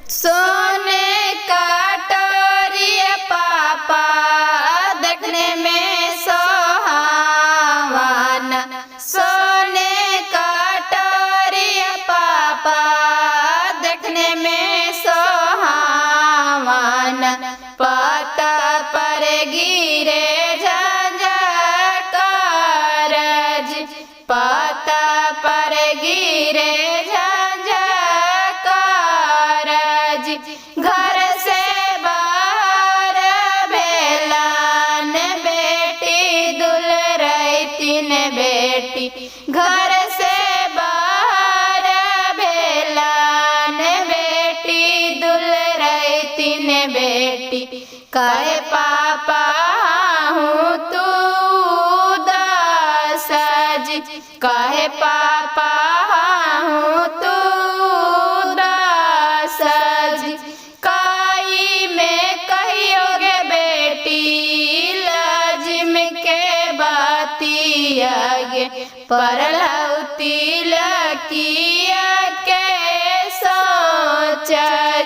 सोने का टोरिया पापा देखने में सुहावना। सोने का टोरिया पापा देखने में सुहावना। पता पर गिरे झंझकार जी, पता पर गिरे झंझकार जी। घर से बाहर भेलन बेटी दुलरैतिन बेटी। घर से बाहर भेलन बेटी दुलरैतिन बेटी। कहे पापा हूँ तू दास जी, कहे पापा हूँ तू दास जी। काई में कहियोगे बेटी लाजिम के बाती आगे। परलौती लकिया के सोच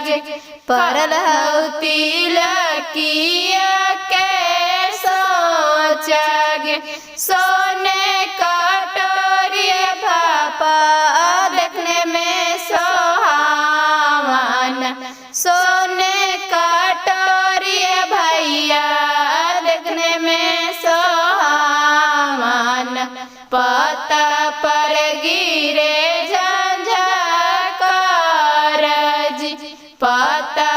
जी, परलौती लकिया के सोच गे। सोने का टोरिया पापा देखने में सुहावना। सोने का टोरिया भैया देखने में सुहावना। पता पर गिरे झंझकार जी, पता